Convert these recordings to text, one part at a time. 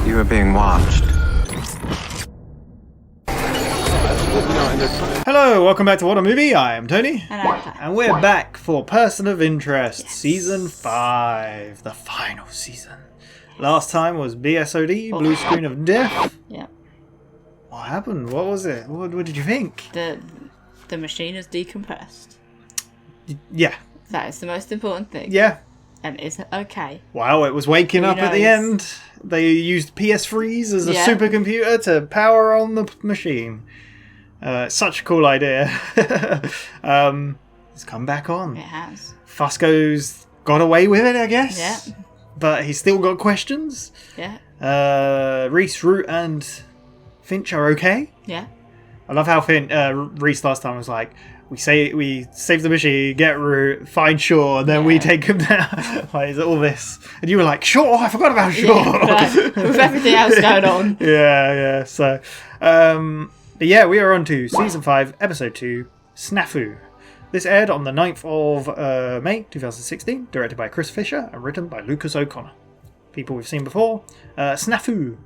You are being watched. Hello, welcome back to WhatAreMovie. I am Tony. And I'm back. And we're back for Person of Interest, Season 5, the final season. Last time was BSOD, Blue Screen of Death. Yeah. What happened? What was it? What did you think? The machine is decompressed. Yeah. That is the most important thing. Yeah. And is it okay? Wow, it was waking up at the end. They used PS3s as a supercomputer to power on the machine. Such a cool idea. It's come back on. It has. Fusco's got away with it, I guess. Yeah. But he's still got questions. Yeah. Reese, Root, and Finch are okay. Yeah. I love how Reese last time was like, we save the machine, get Root, find Shaw, and then we take him down. Like, is all this? And you were like, Shaw, I forgot about Shaw. Yeah, with everything else going on. Yeah. So, but yeah, we are on to Season 5, Episode 2, SNAFU. This aired on the 9th of May 2016, directed by Chris Fisher and written by Lucas O'Connor. People we've seen before. SNAFU.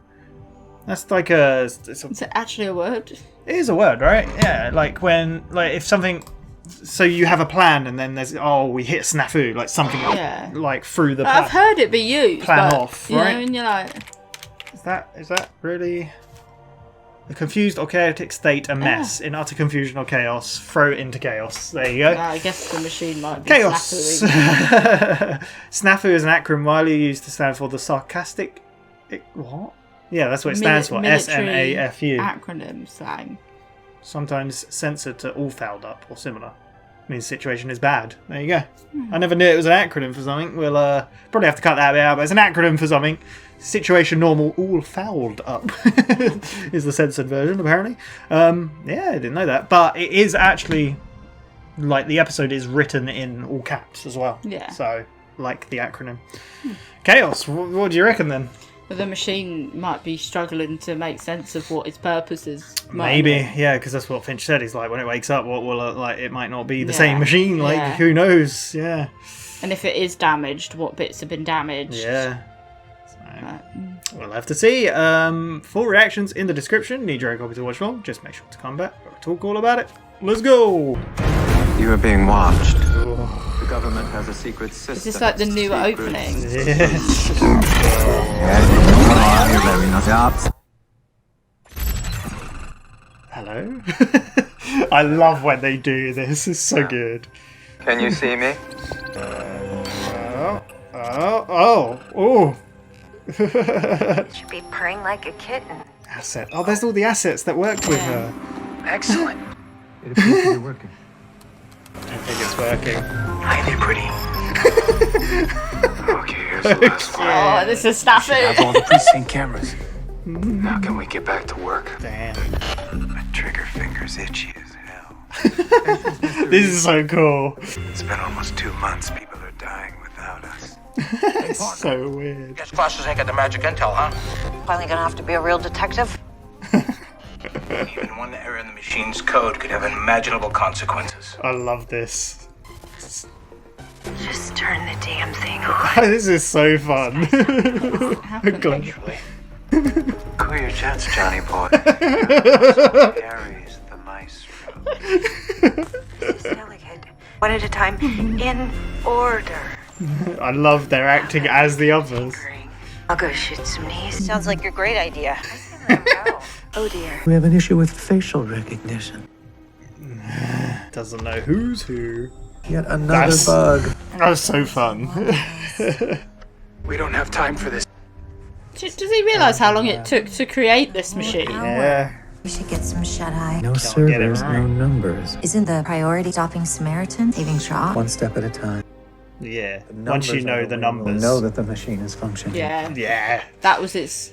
That's like a... Is it actually a word? It is a word, right? Yeah, like when... Like if something... So you have a plan and then there's... Oh, we hit a snafu. Like something like through the plan. I've heard it be used. Plan off, right? You know, and you're like... Is that really... A confused or chaotic state, a mess. In utter confusion or chaos, throw it into chaos. There you go. I guess the machine might be chaos. snafu. SNAFU is an acronym widely used to stand for the sarcastic... What? Yeah, that's what it stands for. SNAFU. Acronym slang. Sometimes censored to all fouled up or similar. Means the situation is bad. There you go. I never knew it was an acronym for something. We'll probably have to cut that bit out, but it's an acronym for something. Situation normal, all fouled up is the censored version, apparently. Yeah, I didn't know that. But it is actually, like, the episode is written in all caps as well. Yeah. So, like the acronym. Chaos, what do you reckon then? But the machine might be struggling to make sense of what its purpose is. Maybe, yeah, because that's what Finch said. He's like, when it wakes up, what will like? It might not be the same machine. Like, who knows? Yeah. And if it is damaged, what bits have been damaged? Yeah. So, we'll have to see. Full reactions in the description. Need your own copy to watch along. Just make sure to come back. We'll talk all about it. Let's go. You are being watched. The government has a secret system. Is this like the new opening? Yes. Hello. I love when they do this. It's so good. Can you see me? Oh. Should be purring like a kitten. Asset. Oh, there's all the assets that worked with her. Excellent. It appears to be working. I think it's working. Highly pretty. Okay, here's the last one. Oh, this is Have snafu. all the precinct cameras. Now can we get back to work? Damn. My trigger finger's itchy as hell. This is so cool. It's been almost 2 months. People are dying without us. It's so weird. Guess Foster's ain't got the magic intel, huh? Finally gonna have to be a real detective. Even one error in the machine's code could have unimaginable consequences. I love this. Just turn the damn thing on. This is so fun. Eventually. Cool your jets, Johnny boy. Carries the maestro. Delicate. One at a time. In order. I love their acting as the others. I'll go shoot some knees. Sounds like a great idea. I say let him go. Oh dear. We have an issue with facial recognition. Doesn't know who's who. Yet another bug. That was so fun. We don't have time for this. Does he realise how long it took to create this machine? Yeah. We should get some shut-eye. No get it servers, right. no numbers. Isn't the priority stopping Samaritan, saving Shaw? One step at a time. Yeah. The Once you numbers know are the way numbers. we'll know that the machine is functioning. Yeah. Yeah. That was its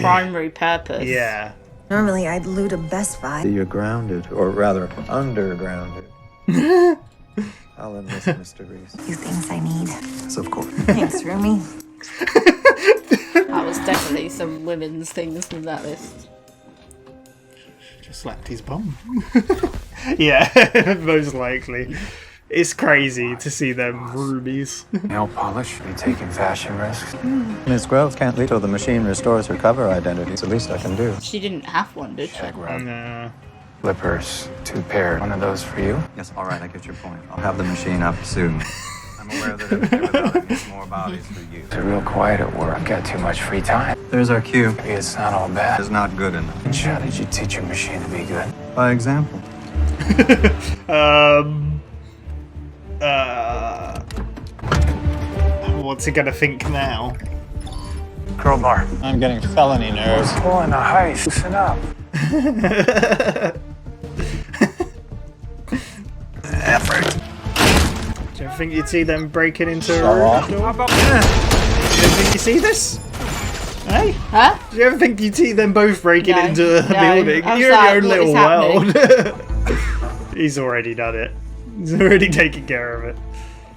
primary purpose. Yeah. Normally I'd loot a Best Buy. You're grounded, or rather, undergrounded. I'll enlist Mr. Reese. Few things I need. Yes, of course. Thanks, Rumi. That was definitely some women's things in that list. Just slapped his bum. Yeah, most likely. It's crazy to see them roomies. Nail polish. Are you taking fashion risks? Miss Groves can't leave till the machine restores her cover identity. It's the least I can do. She didn't have one, did she? Check rug. Nah. Flippers. 2 pair. One of those for you? Yes, all right, I get your point. I'll have the machine up soon. I'm aware that every day without it means more bodies for you. It's real quiet at work. Got too much free time. There's our cue. Maybe it's not all bad. It's not good enough. How did you teach your machine to be good? By example. What's he gonna think now? Crowbar. I'm getting felony nerves. Pulling a heist. Loosen up. Effort. Do you think you'd see them breaking into a room? Do you think you see this? Hey? Huh? Do you ever think you'd see them both breaking No, into a no. building? I was You're in like, your own what little is world. He's already done it. He's already taken care of it.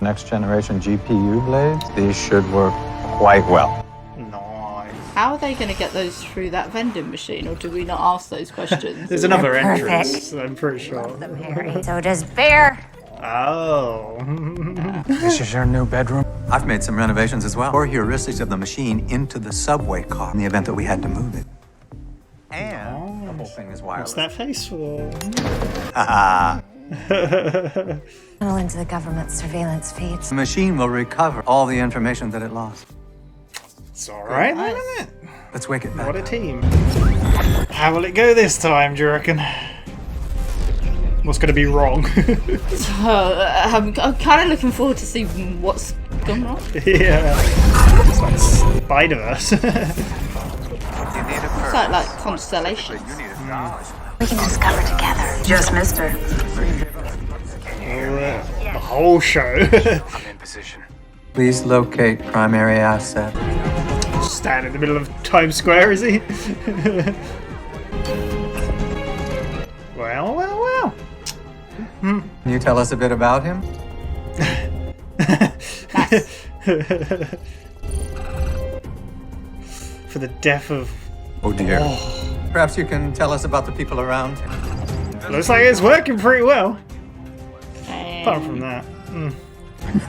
Next generation GPU blades, these should work quite well. Nice. How are they going to get those through that vending machine, or do we not ask those questions? There's another They're entrance, perfect. I'm pretty sure. Love them, Harry. So does Bear. Oh. This is your new bedroom? I've made some renovations as well. Or heuristics of the machine into the subway car in the event that we had to move it. And the whole thing is wireless. What's that face for? Ah. Tunnel into the government surveillance feeds. The machine will recover all the information that it lost. It's alright then, isn't it? Let's wake it back. What a team. How will it go this time, do you reckon? What's going to be wrong? I'm kind of looking forward to see what's gone wrong. Yeah. It's like Spider-Verse. It's like Constellation. We can discover together. Just missed her. The whole show. I'm in position. Please locate primary asset. Stand in the middle of Times Square, is he? Well. Can you tell us a bit about him? For the death of... Oh dear. Perhaps you can tell us about the people around him. Looks like it's working pretty well. Apart from that.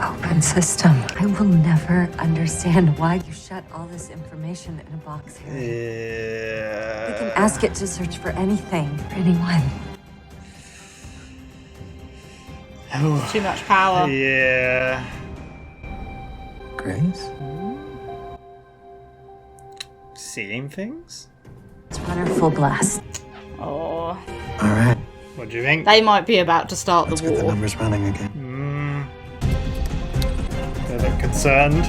Open system. I will never understand why you shut all this information in a box here. We can Yeah. ask it to search for anything, for anyone. Too much power. Yeah. Grace? Seeing things? Let's run her full blast. Oh, All right. What do you think? they might be about to start Let's the get the war. numbers running again. They look concerned.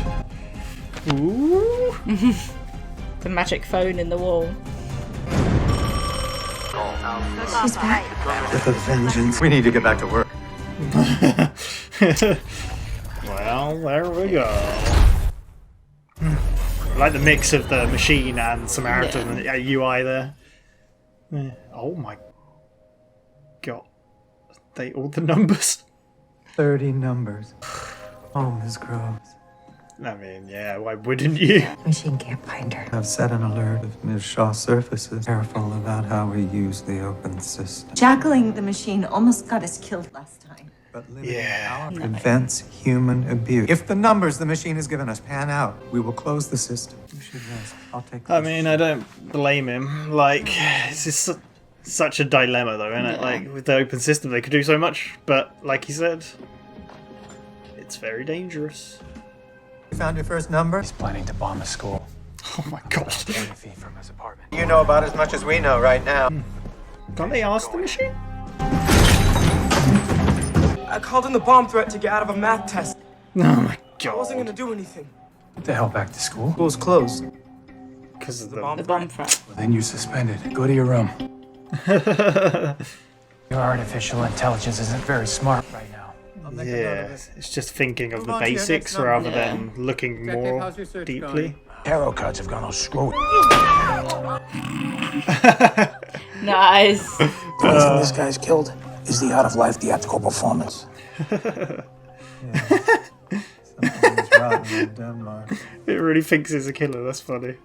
Ooh. The magic phone in the wall. She's back. With a vengeance. We need to get back to work. Well, there we go. I like the mix of the machine and Samaritan UI there. Oh my god. They all the numbers? 30 numbers. Oh, Miss Groves. I mean, yeah, why wouldn't you? Machine can't find her. I've set an alert of Ms. Shaw's surfaces. Careful about how we use the open system. Jackling the machine almost got us killed last time. But limiting Yeah. power prevents human abuse. If the numbers the machine has given us pan out, we will close the system. You should rest. I'll take I mean, I don't blame him. Like, it's just such a dilemma, though, isn't it? Yeah. Like, with the open system, they could do so much, but like he said, it's very dangerous. You found your first number? He's planning to bomb a school. Oh my god. 20 feet from his apartment. You know about as much as we know right now. Can't they ask the machine? I called in the bomb threat to get out of a math test. Oh my I wasn't god. gonna do anything. What the hell, back to school? School's closed. Because of The the... bomb The bomb threat. Well, then you're suspended. Go to your room. Your artificial intelligence isn't very smart right now. Yeah, it's just thinking of Move the on to your basics next rather number. than looking more how's your search deeply. Tarot cards have gone all screwy. Nice. The reason this guy's killed is the out-of-life theatrical performance. Something's rotten in Denmark. It really thinks it's a killer, that's funny.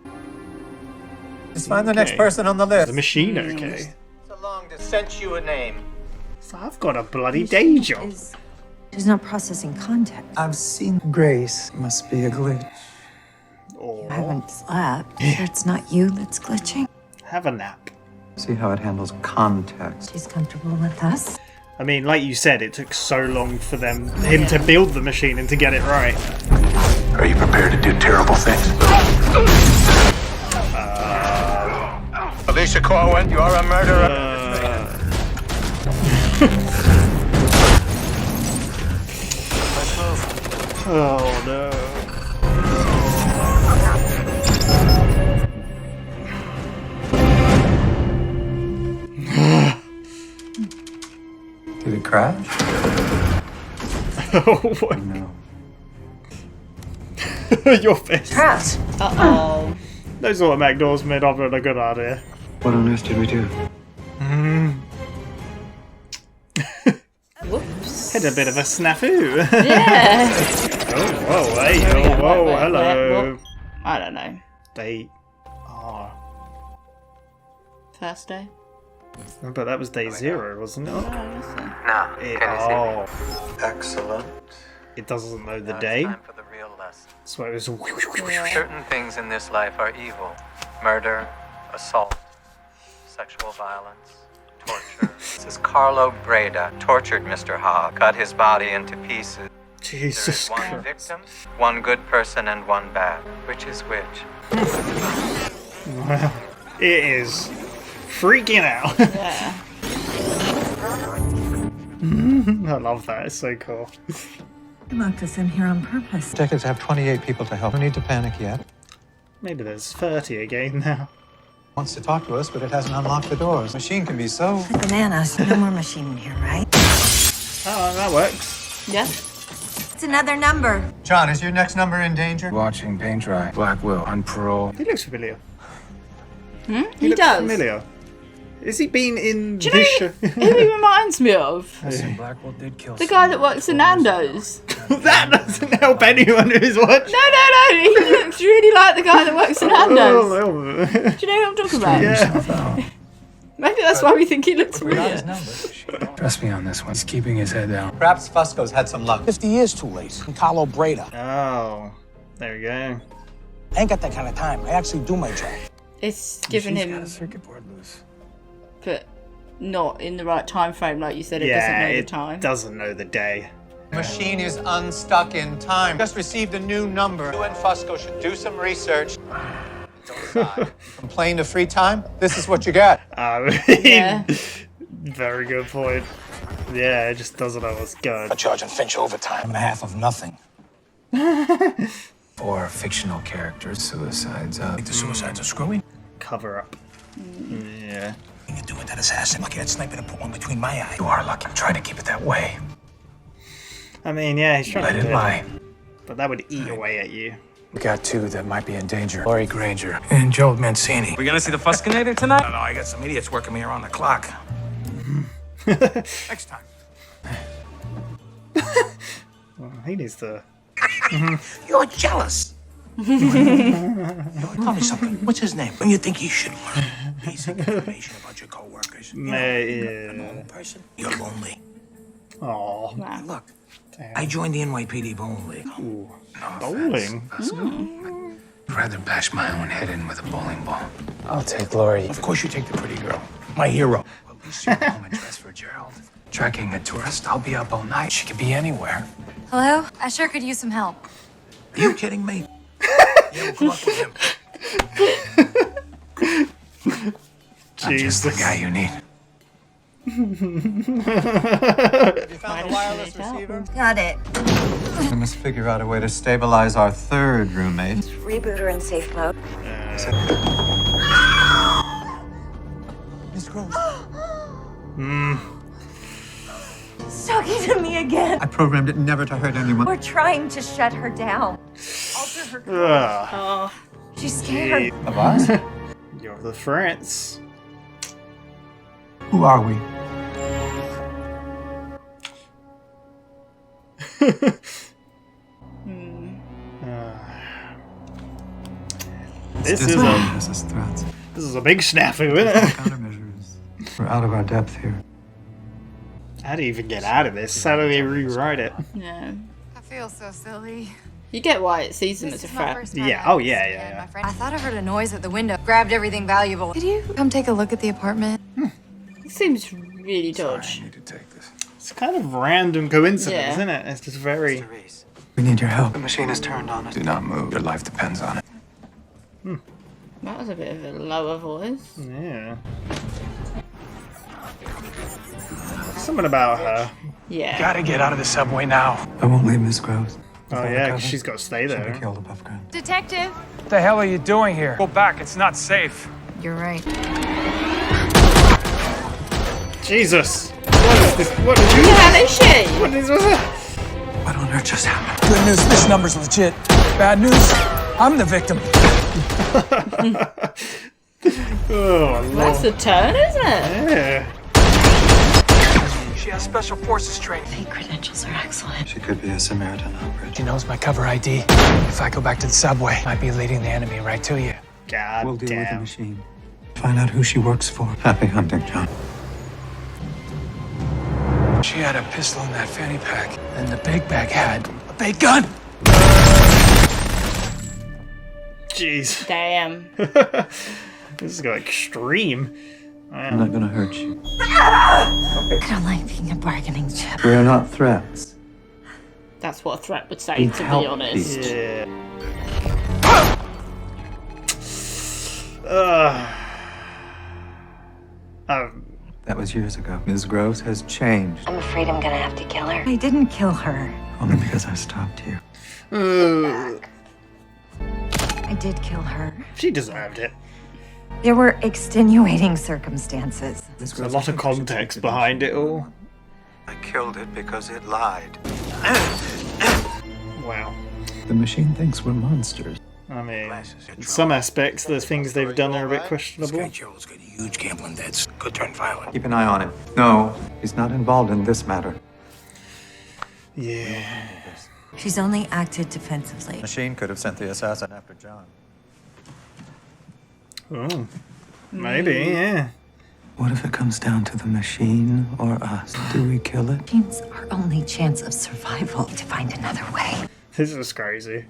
Just find the next Okay. person on the list. The machine, okay. So long to send you a name. So I've got a bloody day job. Is She's not processing context. I've seen Grace. Must be a glitch. I haven't slept. Sure it's not you that's glitching? Have a nap. See how it handles context. She's comfortable with us? I mean, like you said, it took so long for him to build the machine and to get it right. Are you prepared to do terrible things? Alicia Corwin, you are a murderer. Oh no. Did it crash? Oh, what? No. Your face. Trapped. Uh-oh. Those automatic doors made up a good idea. What on earth did we do? Whoops. Had a bit of a snafu. Yeah. Oh, whoa, hey, oh, whoa, Wait, hello. what? I don't know. They are. First day? But that was day 0, wasn't it? Oh, listen. Now, Oh, Excellent. it doesn't know the Now day. it's time for the real lesson. So it was. Certain things in this life are evil. Murder, assault, sexual violence, torture. This is Carlo Breda tortured Mr. Ha, cut his body into pieces. There Jesus is one Christ. victim, one good person, and one bad. Which is which? Wow. It is freaking out. Yeah. I love that. It's so cool. You locked us in here on purpose. Tickets have 28 people to help. No need to panic yet. Maybe there's 30 again now. Wants to talk to us, but it hasn't unlocked the doors. Machine can be so... Bananas. No more machine in here, right? Oh, that works. Yeah. It's another number. John, is your next number in danger? Watching paint dry. Black Will on parole. He looks familiar. He looks does. familiar. Has he been in Do you this know show? who he reminds me of? Listen, Blackwell did kill The guy that works in Nando's. That doesn't help anyone who's watching. No. He looks really like the guy that works in Nando's. Oh, Do you know who I'm talking about? yeah. Maybe that's why we think he looks We got his familiar. number. Trust me on this one. He's keeping his head down. Perhaps Fusco's had some luck. 50 years too late. And Carlo Breda. Oh, there we go. I ain't got that kind of time. I actually do my job. It's giving She's got him, a circuit board loose. but not in the right time frame, like you said. It doesn't know the time. doesn't know the day. Machine is unstuck in time. Just received a new number. You and Fusco should do some research. Don't sigh. Complain to free time? This is what you got. I mean, Yeah. very good point. Yeah, it just doesn't know what's going. I'm charging Finch overtime and a half of nothing. 4 fictional characters, suicides. Think the suicides are screwy? Cover up. Yeah. You do with that assassin. Lucky that sniper to put one between my eyes. You are lucky. I'm trying to keep it that way. I mean, yeah, he's trying Let to it do lie. but that would eat away at you. We got 2 that might be in danger. Laurie Granger and Joe Mancini. We gonna see the Fuskinator tonight? No, I got some idiots working me around the clock. Next time. He needs to. You're jealous. Tell me something. What's his name? When you think he should learn basic information about your coworkers. You know, a normal person. You're lonely. Oh, Wow. Look, I joined the NYPD bowling league. ooh. No Bowling. I'd rather bash my own head in with a bowling ball. I'll take Laurie. Of course you take the pretty girl. My hero. At least you're home and dress for Gerald. Tracking a tourist, I'll be up all night. She could be anywhere. Hello? I sure could use some help. Are you kidding me? Yeah, well, good luck with him. I'm just the guy you need. You found the wireless receiver? Got it. We must figure out a way to stabilize our third roommate. Reboot her in safe mode. Miss Gross. It's talking to me again. I programmed it never to hurt anyone. We're trying to shut her down. Alter her. Ugh. Oh, She's scared. Of us? You're the France. Who are we? This is a This is threats. this is a big snafu, isn't it? Countermeasures. We're out of our depth here. How do you even get out of this? How do they rewrite it? Yeah. I feel so silly. You get why it sees them as a threat. Yeah, oh yeah. I thought I heard a noise at the window. Grabbed everything valuable. Could you come take a look at the apartment? It seems really dodgy. I need to take this. It's kind of random coincidence, Yeah. isn't it? It's just very... We need your help. The machine is turned on. Do not move. Your life depends on it. That was a bit of a lower voice. Yeah. Something about her. Yeah. Gotta get out of the subway now. I won't leave Miss Groves. Oh yeah, 'cause she's got to stay She'll be there. killed above ground. Detective! What the hell are you doing here? Go back. It's not safe. You're right. Jesus! What is this? What is Who the hell is she? What is this? What on earth just happened? Good news. This number's legit. Bad news. I'm the victim. Oh, Lord. That's a turn, isn't it? Yeah. She has special forces training. Fake credentials are excellent. She could be a Samaritan operative. She knows my cover ID. If I go back to the subway, I might be leading the enemy right to you. God We'll deal with the damn. machine. Find out who she works for. Happy hunting, John. She had a pistol in that fanny pack, and the big bag had a big gun. Jeez. Damn. This is going extreme. I'm not gonna hurt you. I don't like being a bargaining chip. We are not threats. That's what a threat would say, to be Help honest. people. Yeah. That was years ago. Ms. Groves has changed. I'm afraid I'm gonna have to kill her. I didn't kill her. Only because I stopped you. I did kill her. She deserved it. There were extenuating circumstances. There's a lot of context behind it all. I killed it because it lied. Wow. The machine thinks we're monsters. I mean, in some aspects, the things they've done are a bit This questionable. guy Joel's got huge gambling debts. Could turn violent. Keep an eye on him. No, he's not involved in this matter. Yeah. She's only acted defensively. Machine could have sent the assassin after John. Oh. Maybe, yeah. What if it comes down to the machine or us? Do we kill it? Machine's our only chance of survival. To find another way. This is crazy.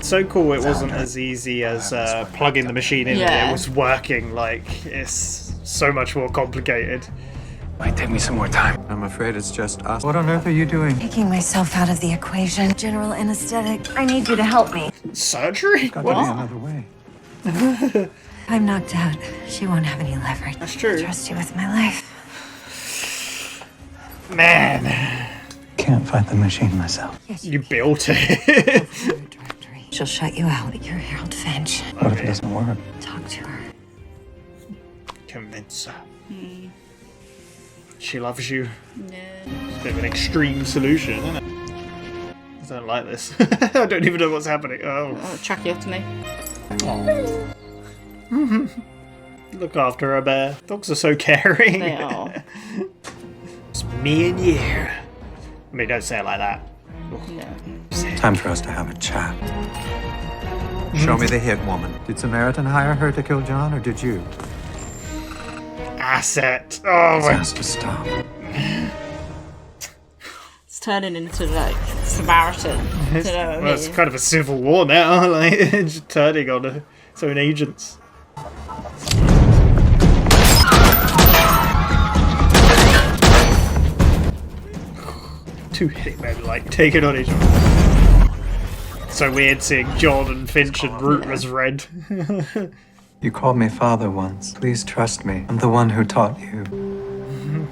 So cool it wasn't as easy as plugging the machine in and Yeah. it was working. Like, it's so much more complicated. Might take me some more time. I'm afraid it's just us. What on earth are you doing? Taking myself out of the equation. General anesthetic. I need you to help me. Surgery? Got What? to be another way. I'm knocked out. She won't have any leverage. That's true. I trust you with my life. Man, Can't fight the machine myself. Yes, you built it. directory. She'll shut you out. You're Harold Finch. What if it doesn't work? Talk to her. Convince her. She loves you. It's a bit of an extreme solution, isn't it? I don't like this. I don't even know what's happening. Oh. Oh, tracheotomy. Look after her, bear. Dogs are so caring. They are. It's me and you. I mean, don't say it like that. No. Time for us to have a chat. Show me the hit woman. Did Samaritan hire her to kill John, or did you? Asset. Oh This my. has to stop. It's turning into, like, Samaritan. Do you know what I Well, it's mean? kind of a civil war now. Like, it's just turning on its own agents. Two hitmen, like, taking on each other. So weird seeing John and Finch and Root as red. You called me father once. Please trust me. I'm the one who taught you.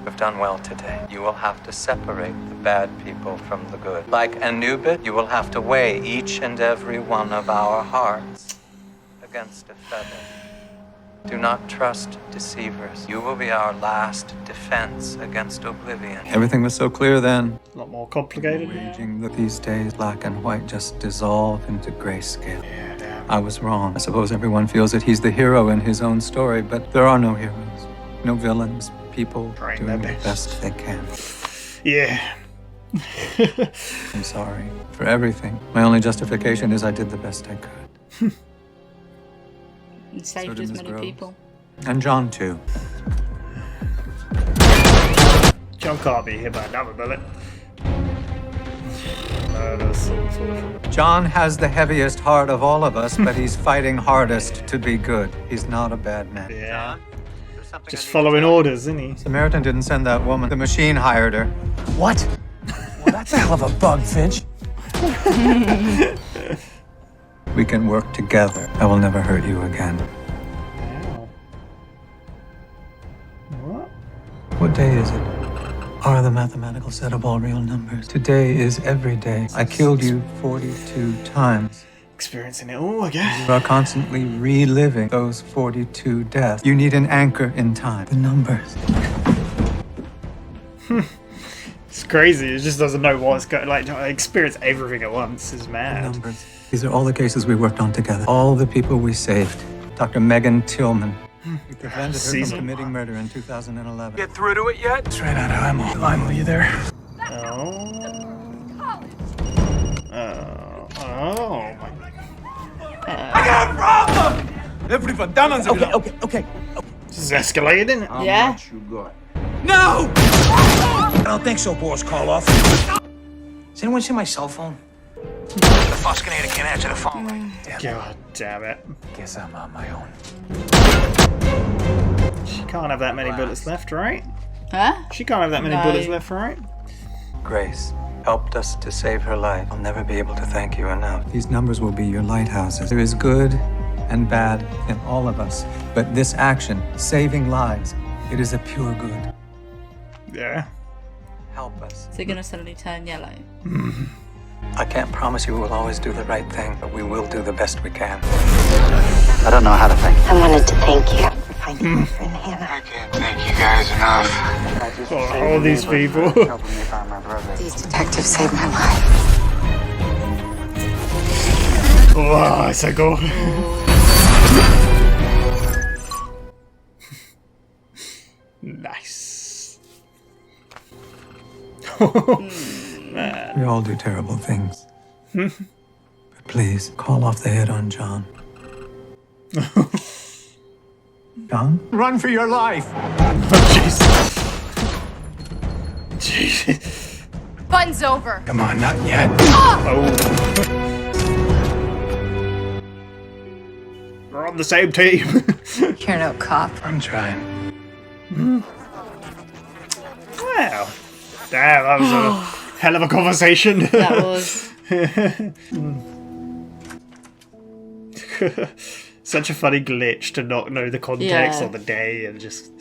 You've done well today. You will have to separate the bad people from the good. Like Anubis, you will have to weigh each and every one of our hearts against a feather. Do not trust deceivers. You will be our last defense against oblivion. Everything was so clear then. A lot more complicated. Raging that these days, black and white just dissolve into grayscale. I was wrong. I suppose everyone feels that he's the hero in his own story, but there are no heroes. No villains. People Trying doing their the best. best they can. Yeah. I'm sorry for everything. My only justification is I did the best I could. And saved did as Miss many Groves. people. And John, too. John can't be hit by another bullet. No, that's all sort of... John has the heaviest heart of all of us, but he's fighting hardest to be good. He's not a bad man. Yeah. Just following orders, isn't he? Samaritan didn't send that woman. The machine hired her. What? Well, that's a hell of a bug, Finch. We can work together. I will never hurt you again. Wow. What? What day is it? Are the mathematical set of all real numbers? Today is every day. I killed you 42 times. Experiencing it all, I guess. You are constantly reliving those 42 deaths. You need an anchor in time. The numbers. It's crazy. It just doesn't know what's going. Like, to experience everything at once is The mad. numbers. These are all the cases we worked on together. All the people we saved. Dr. Megan Tillman. We prevented her from committing murder in 2011. Get through to it yet? It's right out of ammo. Lionel, you there? Oh my. I got a problem! Okay. This is escalating, isn't it? Yeah. No! I don't think so, Boris Karloff. Does anyone see my cell phone? The Foscinator can't answer the phone right. God damn it. Guess I'm on my own. She can't have that many bullets left, right? Huh? She can't have that many No. bullets left, right? Grace helped us to save her life. I'll never be able to thank you enough. These numbers will be your lighthouses. There is good and bad in all of us. But this action, saving lives, it is a pure good. Yeah. Help us. Is it gonna suddenly turn yellow? I can't promise you we'll always do the right thing, but we will do the best we can. I don't know how to thank you. I wanted to thank you for finding my friend Hannah. I can't thank you guys enough. All these people. Helping me find my brother. These detectives saved my life. Wow, it's so cool. Nice. Man. We all do terrible things. But please, call off the hit on John. John? Run for your life! Oh, jeez. Jeez. Fun's over. Come on, not yet. Oh. We're on the same team. You're no cop. I'm trying. Wow. Damn, that was a hell of a conversation. That was. Such a funny glitch to not know the context Yeah. or the day and just.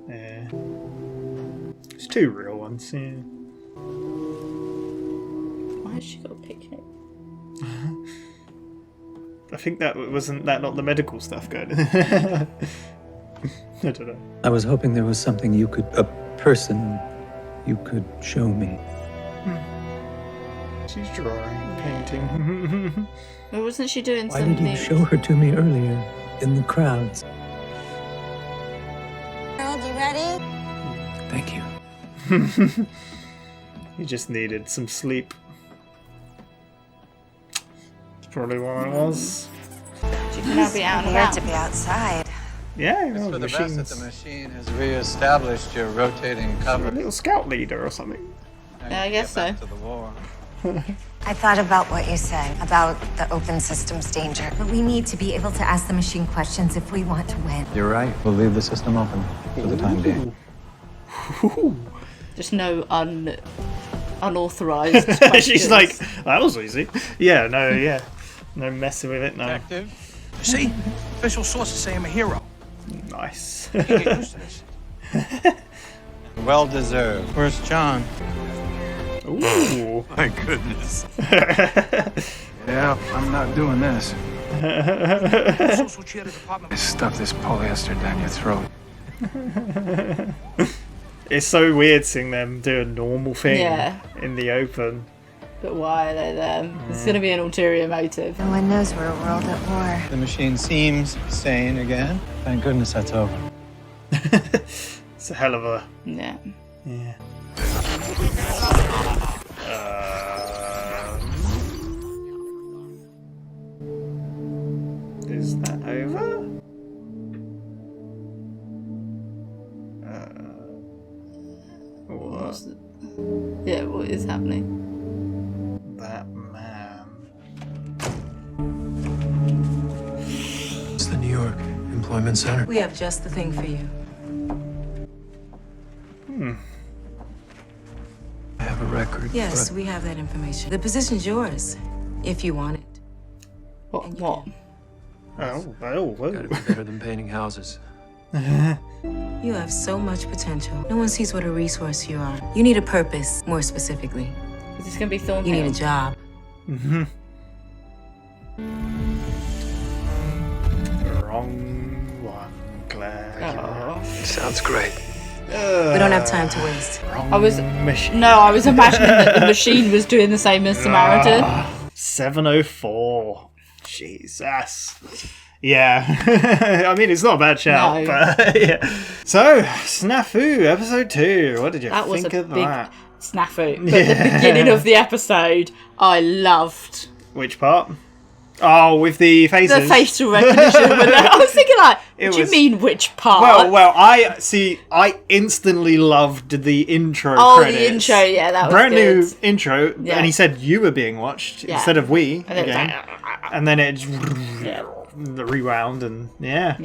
Yeah. It's two real ones, yeah. Why has she got a picnic? I think that wasn't that not the medical stuff going. I don't know. I was hoping there was something you could, a person you could show me. She's drawing, painting. Or wasn't she doing Why something? did you show her to me earlier in the crowds? Harold, you ready? Thank you. He just needed some sleep. That's probably what it was. She can now be out and Here about. to be outside. Yeah, you know, For the best that machines. the machine has reestablished your rotating A cover. little scout leader or something. Yeah, I guess so. To the war. I thought about what you said about the open systems danger. But we need to be able to ask the machine questions if we want to win. You're right. We'll leave the system open for the time being. Just no unauthorized questions. She's like, that was easy. Yeah, no, yeah. No messing with it, no. Detective? See? Official sources say I'm a hero. Nice. You get used to this. Well deserved. Where's John? Ooh. My goodness. Yeah, I'm not doing this. Social chair of the department. I stuff this polyester down your throat. It's so weird seeing them do a normal thing Yeah. in the open. But why are they there? There's going to be an ulterior motive. No one knows we're a world at war. The machine seems sane again. Thank goodness that's over. It's a hell of a... Yeah. Yeah. Is that over? What? is happening. That man. It's the New York Employment Center. We have just the thing for you. I have a record. Yes, but we have that information. The position's yours, if you want it. What? And you What? Oh, gotta be better than painting houses. You have so much potential. No one sees what a resource you are. You need a purpose, more specifically. Is this gonna be Thornhill? You need a job. Mm-hmm. Wrong one, Claire. Oh. Sounds great. We don't have time to waste. I was Machine. no, I was imagining that the machine was doing the same as Samaritan. 7:04. Jesus. Yeah. I mean, it's not a bad shout, No. but yeah. So, SNAFU, episode 2. What did you That was think a of big that? snafu. But the beginning of the episode, I loved Which part? Oh, with the faces. the facial recognition. I was thinking, like, what do you mean, which part? Well, I instantly loved the intro credits. The intro, yeah, that was brand good. new intro, Yeah. and he said you were being watched Yeah. instead of we And then it was again, and then it just Yeah. the rewound, and yeah.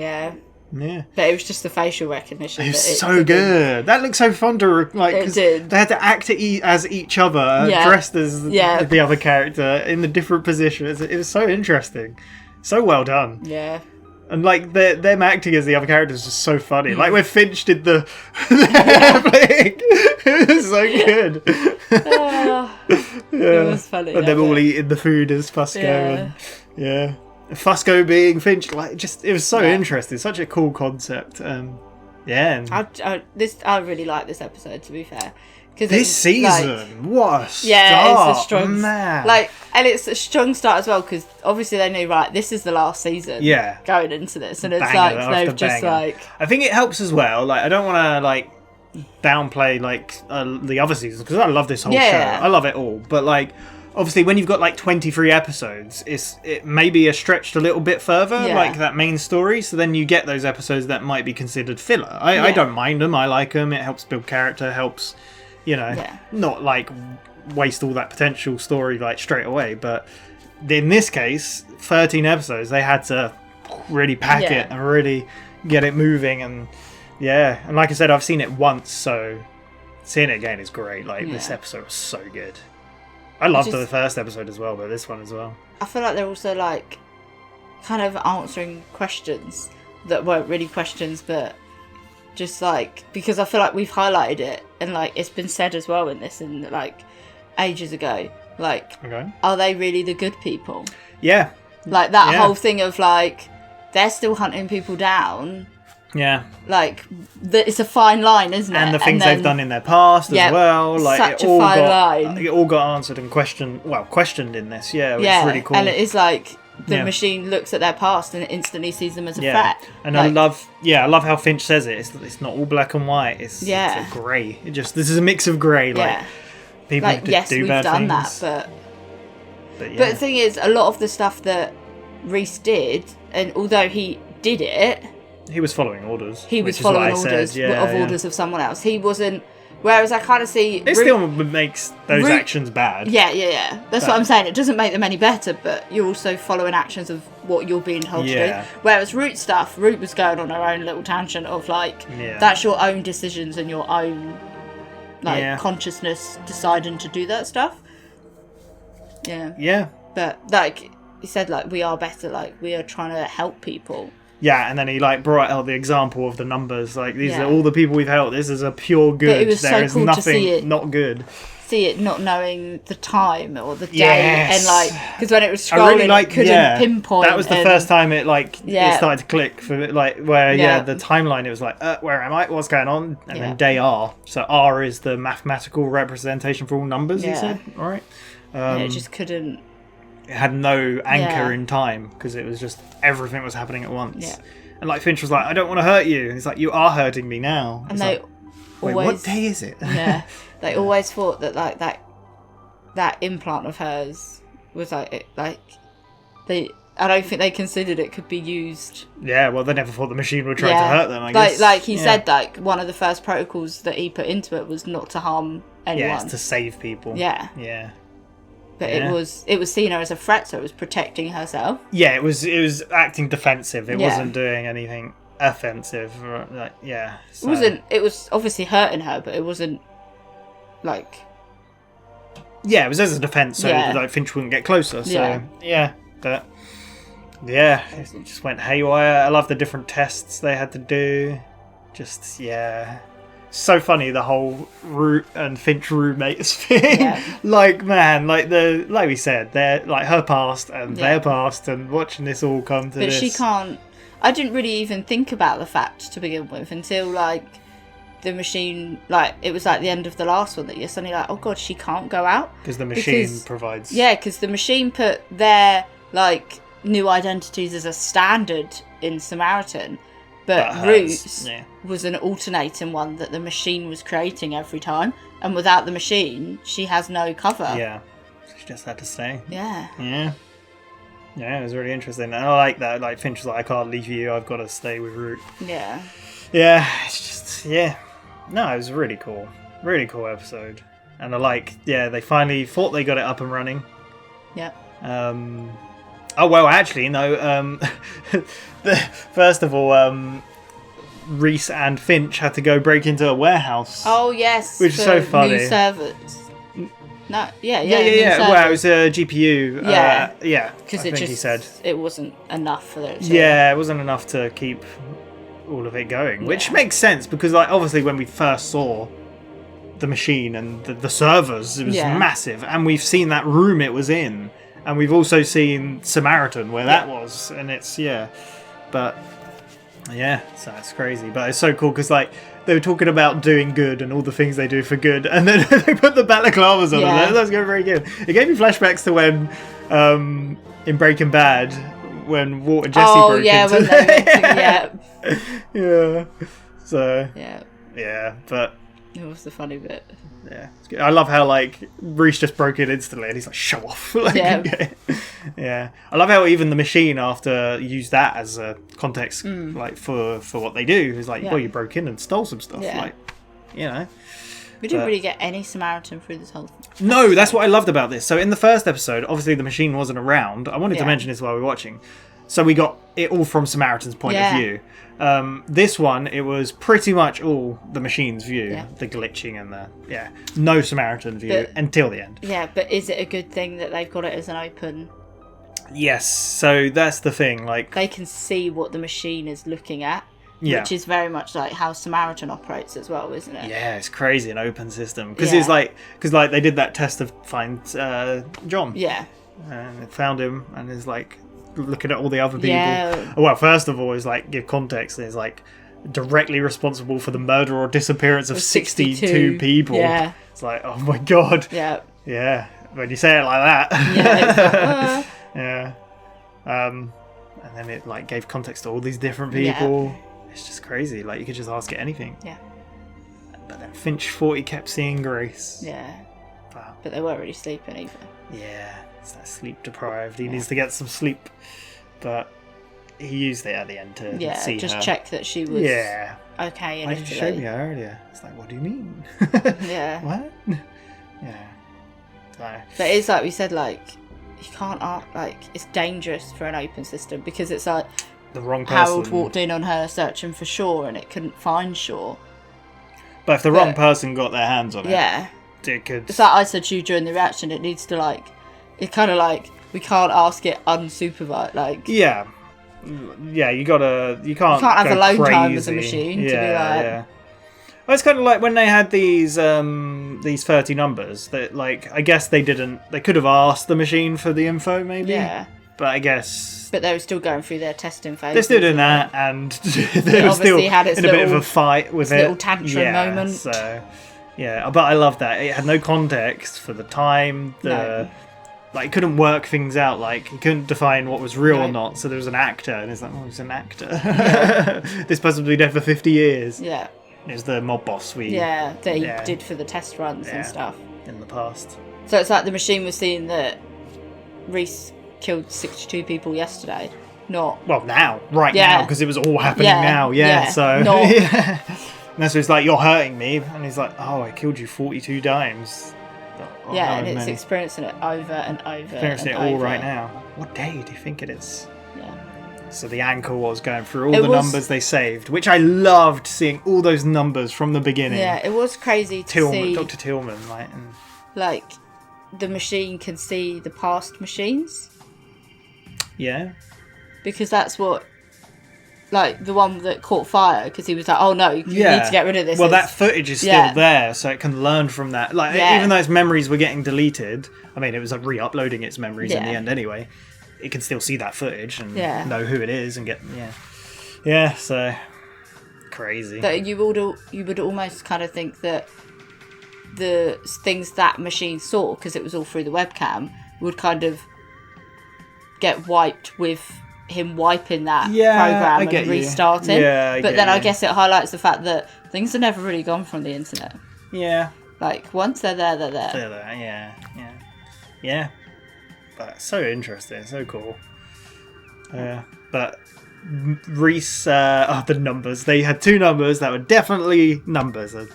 But it was just the facial recognition. It was that so didn't- good. That looked so fun to like. It 'Cause did. They had to act as each other, Yeah. dressed as Yeah. the other character in the different positions. It was so interesting, so well done. Yeah. And like them acting as the other characters was so funny. Like when Finch did the flick, it was so good. It was funny. And them all eating the food as Fusco. And, yeah. Fusco being Finch, like it was so interesting. Such a cool concept. Yeah. And I really like this episode, to be fair. this season, what a start, it's a strong man. and it's a strong start as well because obviously they knew this is the last season. Yeah. Going into this, and it's Banger like they've after just banger. I think it helps as well. Like I don't want to downplay the other seasons because I love this whole show. I love it all, but obviously when you've got 23 episodes, it may be stretched a little bit further, like that main story. So then you get those episodes that might be considered filler. I don't mind them. I like them. It helps build character. Helps. Not waste all that potential story straight away, but in this case 13 episodes they had to really pack it and really get it moving, and like I said, I've seen it once, so seeing it again is great. This episode was so good. I loved the first episode as well, but this one as well. I feel like they're also kind of answering questions that weren't really questions, but just because I feel like we've highlighted it and it's been said as well in this and ages ago, are they really the good people? Yeah. That whole thing of they're still hunting people down. Yeah. It's a fine line, isn't it? And the things they've done in their past as well. Such a fine line. It all got answered and questioned in this. Yeah, which is really cool. And it is the machine looks at their past and it instantly sees them as a threat. And I love how Finch says it. It's not all black and white. It's a grey. This is a mix of grey. People yes, do we've bad done things. that, but the thing is, a lot of the stuff that Reese did, and although he did it, he was following orders. He was following orders orders of someone else. He wasn't. Whereas I kind of see it still makes those actions bad. Yeah. That's what I'm saying. It doesn't make them any better, but you're also following actions of what you're being told to do. Whereas Root was going on her own little tangent of that's your own decisions and your own consciousness deciding to do that stuff. Yeah. But he said we are better. We are trying to help people. Yeah, and then he brought out the example of the numbers. These are all the people we've helped. This is a pure good. But it was there is cool nothing to see it, not good. See it not knowing the time or the day, and because when it was scrolling, I really it couldn't pinpoint. That was the first time it it started to click for the timeline. It was where am I? What's going on? And then day R. So R is the mathematical representation for all numbers. He said, all right. It just couldn't. It had no anchor in time because it was just everything was happening at once. Yeah. And Finch was I don't want to hurt you. And he's you are hurting me now. And they wait, what day is it? Yeah. They always thought that that implant of hers was I don't think they considered it could be used. Yeah, well, they never thought the machine would try to hurt them, I guess. He said, one of the first protocols that he put into it was not to harm anyone. Yeah, it's to save people. Yeah. Yeah. But Yeah. it was seen her as a threat, so it was protecting herself. Yeah, it was acting defensive. It Yeah. wasn't doing anything offensive. Like, yeah. So. It was obviously hurting her, but it wasn't like. Yeah, it was as a defense, so Yeah. like Finch wouldn't get closer. So Yeah. yeah, but yeah, it just went haywire. I love the different tests they had to do. Just yeah, so funny the whole Root and Finch roommates thing. Yeah. Like man, like we said, they're like her past and Yeah. their past, and watching this all come to But this. she can't. I didn't really even think about the fact to begin with until like the machine, like it was like the end of the last one that you're suddenly like, oh god, she can't go out because the machine provides. Yeah, because the machine put their like new identities as a standard in Samaritan, but Root's was an alternating one that the machine was creating every time, and without the machine, she has no cover. Yeah, she just had to stay. Yeah. Yeah. Yeah, it was really interesting. And I like that. Like, Finch was like, I can't leave you, I've got to stay with Root. Yeah. Yeah, it's just, yeah. No, it was really cool. Really cool episode. And I like, yeah, they finally thought they got it up and running. Yeah. Oh, well, actually, no. First of all, Reese and Finch had to go break into a warehouse. Oh, yes. Which is so funny. New servers. No, yeah. Well, it was a GPU. Yeah. Yeah. Because I think he said it wasn't enough for those. Yeah, it wasn't enough to keep all of it going, which makes sense because, like, obviously when we first saw the machine and the servers, it was massive, and we've seen that room it was in, and we've also seen Samaritan where that was, and it's but yeah, so it's crazy, but it's so cool because like they were talking about doing good and all the things they do for good, and then they put the balaclavas on, and that's going very good. It gave me flashbacks to when in Breaking Bad when Walt and Jesse broke into when they yeah. So yeah, but it was the funny bit. Yeah, it's good. I love how like Reese just broke in instantly, and he's like, "Show off!" Like, yeah. I love how even the machine after used that as a context, like for what they do. It's like, well, you broke in and stole some stuff, like, you know. We didn't really get any Samaritan through this whole thing. No, that's what I loved about this. So in the first episode, obviously the machine wasn't around. I wanted to mention this while we were watching. So we got it all from Samaritan's point of view. This one, it was pretty much all the machine's view, the glitching and no Samaritan view until the end. Yeah, but is it a good thing that they've got it as an open? Yes, so that's the thing. Like they can see what the machine is looking at, which is very much like how Samaritan operates as well, isn't it? Yeah, it's crazy, an open system because it's like they did that test to find John. Yeah, and it found him, and it's like looking at all the other people. Yeah. Well, first of all, is like give context. Is like directly responsible for the murder or disappearance of 62 people. Yeah, it's like, oh my god. Yeah. Yeah. When you say it like that. Yeah. It's like, yeah. And then it like gave context to all these different people. Yeah. It's just crazy. Like you could just ask it anything. Yeah. But then Finch thought he kept seeing Grace. Yeah. But they weren't really sleeping either. Yeah. It's that sleep deprived. He needs to get some sleep. But he used it at the end to see just her. check that she was okay in Why Italy. did you show me her earlier? It's like, what do you mean? Yeah. What? Yeah. So. But it's like we said, like you can't like it's dangerous for an open system because it's like the wrong person. Harold walked in on her searching for Shaw and it couldn't find Shaw. But if the wrong person got their hands on it, it could. It's like I said to you during the reaction. It needs to like. It's kind of like we can't ask it unsupervised. Like yeah, you gotta. You can't have go alone crazy. time as a machine to be like. Yeah. Well, it's kind of like when they had these 30 numbers that, like, I guess they didn't. They could have asked the machine for the info, maybe. Yeah. But I guess. But they were still going through their testing phase. They're still doing that, and they were still had its in a bit of a fight with it. Little tantrum moment. So, yeah, but I love that it had no context for the time. Like, it couldn't work things out. Like, it couldn't define what was real or not. So there was an actor, and it's like, oh, it's an actor. Yeah. This person will be dead for 50 years. Yeah. It was the mob boss that he did for the test runs and stuff in the past. So it's like the machine was seeing that Reese killed 62 people yesterday. Not now, now, because it was all happening now. Yeah, so And so it's like, you're hurting me. And he's like, oh, I killed you 42 times. Oh, yeah, and it's experiencing it over and over. Experiencing and it all over. right now. What day do you think it is? Yeah. So the anchor was going through all the numbers they saved, which I loved seeing all those numbers from the beginning. Yeah, it was crazy to see. Dr. Tillman, like the machine can see the past machines. Yeah. Because that's what, like the one that caught fire, because he was like, "Oh no, you need to get rid of this." Well, that footage is still there, so it can learn from that. Like even though its memories were getting deleted, I mean, it was re-uploading its memories in the end anyway. It can still see that footage and know who it is and get so crazy. That you would almost kind of think that the things that machine saw, because it was all through the webcam, would kind of get wiped with him wiping that program and restarting. But then I guess it highlights the fact that things are never really gone from the internet. Yeah. Like once they're there, they're there. They're there, yeah. But it's so interesting, so cool. But Reese, the numbers. They had 2 numbers that were definitely numbers. A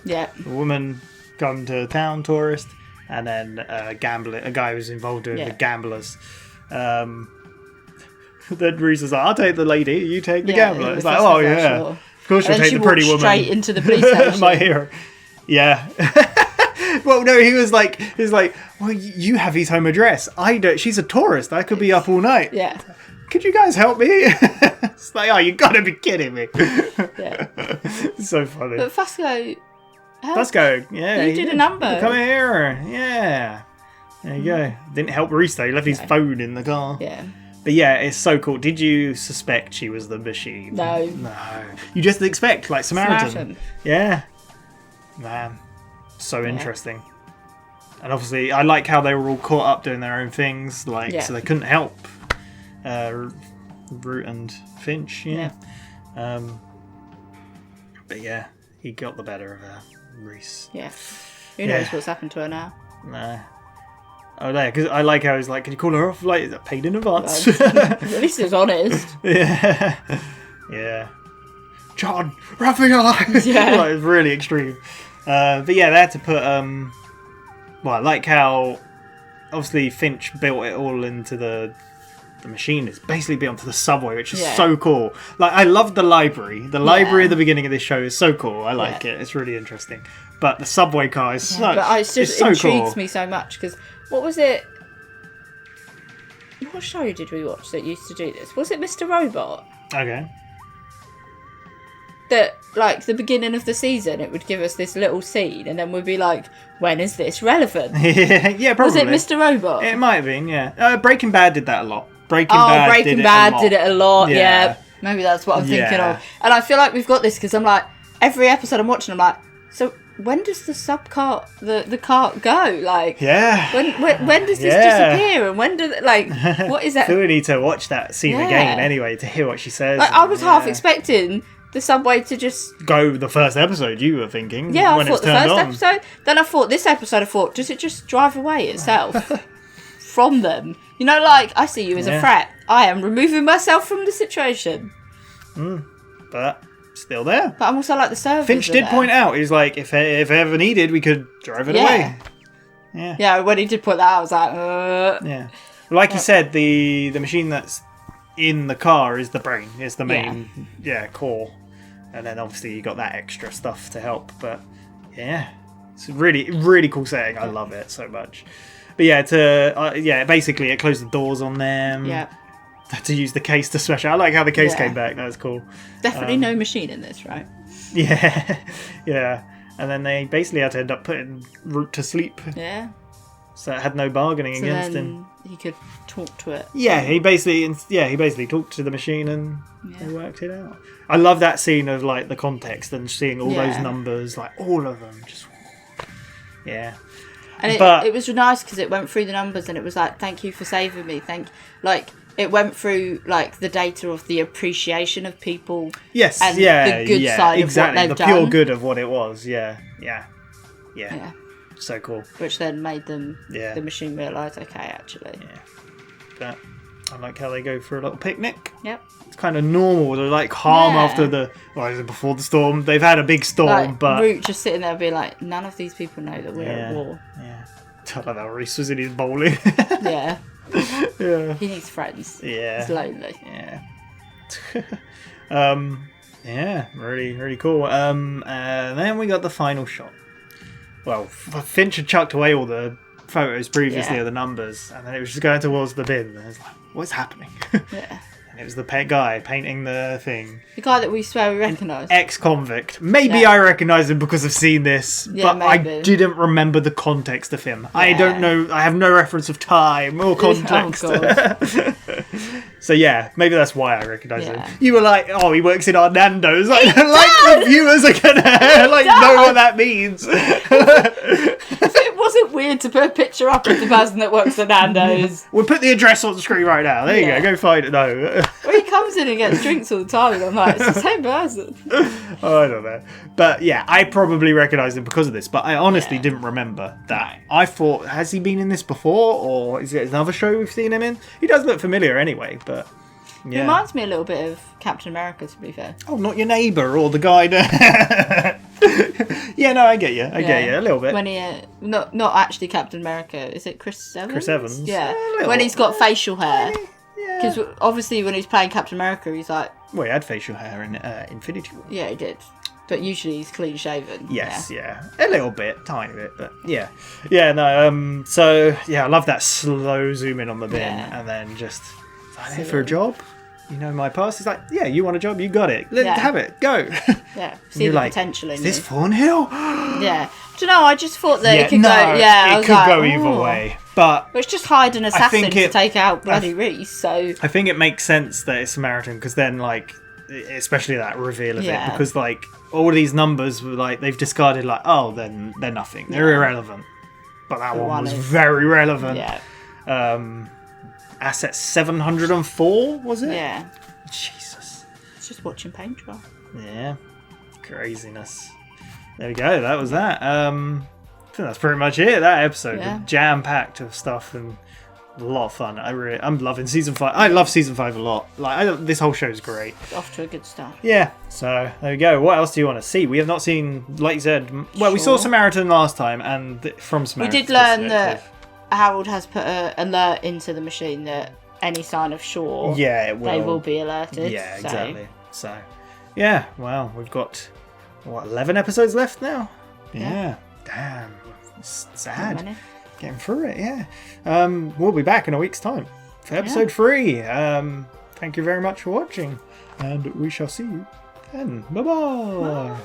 woman come to town, tourist, and then a guy who was involved with the gamblers. Then Reese was like, I'll take the lady, you take the gambler. It's like, oh yeah. Sure. Of course you'll take the pretty woman. Straight into the police station. My hero. Yeah. Well, no, he was like, well, you have his home address. I don't. She's a tourist. I could be up all night. Yeah. Could you guys help me? It's like, oh, you gotta be kidding me. Yeah. It's so funny. But Fusco, yeah. You did a number. Come here. Yeah. There you go. Didn't help Reese though. He left his phone in the car. Yeah. But yeah, it's so cool. Did you suspect she was the machine? No. You just expect, like, Samaritan. Yeah. Man. So interesting. And obviously, I like how they were all caught up doing their own things, so they couldn't help Root and Finch. Yeah. But yeah, he got the better of Reese. Yeah. Who knows what's happened to her now? Nah. Oh, there, because I like how he's like, can you call her off? Like, is that paid in advance? At least he was honest. Yeah. Yeah. John, run for your life! Yeah. Like, it's really extreme. But yeah, they had to put, well, I like how, obviously, Finch built it all into the machine. It's basically built onto the subway, which is so cool. Like, I love the library. The library at the beginning of this show is so cool. I like it. It's really interesting. But the subway car is it just so intrigues cool. me so much, because what was it? What show did we watch that used to do this? Was it Mr. Robot? Okay. That, like, the beginning of the season, it would give us this little scene, and then we'd be like, when is this relevant? Yeah, probably. Was it Mr. Robot? It might have been, yeah. Breaking Bad did that a lot. Breaking Breaking Bad did it a lot, yeah. Maybe that's what I'm thinking of. And I feel like we've got this, because I'm like, every episode I'm watching, I'm like, so when does the subcart, the cart go? Like, when does this disappear? And when does, like, what is that? I feel we need to watch that scene again anyway to hear what she says. Like, I was half expecting the subway to just go the first episode, you were thinking. Yeah, when I thought the first episode. Then I thought this episode, does it just drive away itself from them? You know, like, I see you as a threat. I am removing myself from the situation. But still there. But I'm also like the servers. Finch did point out, he's like, if ever needed, we could drive it away. Yeah. Yeah, when he did put that, I was like, Yeah. Like you said, the machine that's in the car is the brain, is the main core. And then obviously you got that extra stuff to help. But yeah, it's a really, really cool setting. I love it so much. But yeah, basically it closed the doors on them. Yeah. Had to use the case to smash it. I like how the case came back. That was cool. Definitely no machine in this, right? Yeah. Yeah. And then they basically had to end up putting Root to sleep. Yeah. So it had no bargaining against him. He could talk to it. Yeah, he basically talked to the machine and they worked it out. I love that scene of, like, the context and seeing all those numbers, like all of them. Just And it was nice because it went through the numbers and it was like, thank you for saving me. It went through, like, the data of the appreciation of people. Yes, and the good side exactly. of what they've the done. pure good of what it was. Yeah. So cool. Which then made them, the machine realise, okay, actually. Yeah. But I like how they go for a little picnic. Yep. It's kind of normal. They're like calm after before the storm. They've had a big storm, Like, but Root just sitting there being like, none of these people know that we're at war. Yeah. I love how Reese was in his bowling. Yeah. Yeah. He needs friends. Yeah. He's lonely. Yeah. Yeah, really, really cool. And then we got the final shot. Well, Finch had chucked away all the photos previously of the numbers, and then it was just going towards the bin. And I was like, what's happening? Yeah. And it was the pet guy painting the thing. The guy that we swear we recognise. Ex-convict. Maybe I recognise him because I've seen this, but maybe. I didn't remember the context of him. I don't know. I have no reference of time or context. Oh, God. So yeah, maybe that's why I recognise him. You were like, oh, he works in our Nando's. Like the viewers are gonna know what that means. It wasn't weird to put a picture up of the person that works at Nando's. We'll put the address on the screen right now. There you go find it. No. Well, he comes in and gets drinks all the time, and I'm like, it's the same person. Oh, I don't know. But yeah, I probably recognised him because of this, but I honestly didn't remember that. I thought, has he been in this before, or is it another show we've seen him in? He does look familiar anyway, but It reminds me a little bit of Captain America, to be fair. Oh, not your neighbour or the guy there. Yeah, no, I get you. I get you a little bit. When he, not actually Captain America, is it Chris Evans? Chris Evans. Yeah, little. when he's got facial hair. Because obviously when he's playing Captain America, he's like... Well, he had facial hair in Infinity War. Yeah, he did. But usually he's clean shaven. Yes, yeah. A little bit, tiny bit, but yeah. Yeah, no, so, yeah, I love that slow zoom in on the bin, and then just, is that it for a job? You know my past? He's like, yeah, you want a job? You got it. Let's have it. Go. Yeah, see the potential in is this Thornhill? Yeah. Do you know, I just thought that it could go... Yeah, it could go either way. But it's just hide an assassin to take out bloody Reese, so... I think it makes sense that it's Samaritan, because then, like, especially that reveal of it, because, like, all these numbers were, like, they've discarded, like, oh, then they're nothing. They're irrelevant. But that one was very relevant. Yeah. Asset 704, was it? Yeah. Jesus. It's just watching paint dry. Yeah. Craziness. There we go. That was that. I think that's pretty much it. That episode, jam-packed of stuff and a lot of fun. I'm loving season 5. I love season 5 a lot. Like this whole show is great. It's off to a good start. Yeah. So there we go. What else do you want to see? We have not seen, like you said. Well, we saw Samaritan last time, and from Samaritan, we did learn that Harold has put an alert into the machine that any sign of shore, they will be alerted. Yeah, exactly. So, yeah. Well, we've got 11 episodes left now. Yeah. Damn. It's sad. Getting through it. Yeah. We'll be back in a week's time for episode 3. Thank you very much for watching, and we shall see you then. Bye-bye. Bye.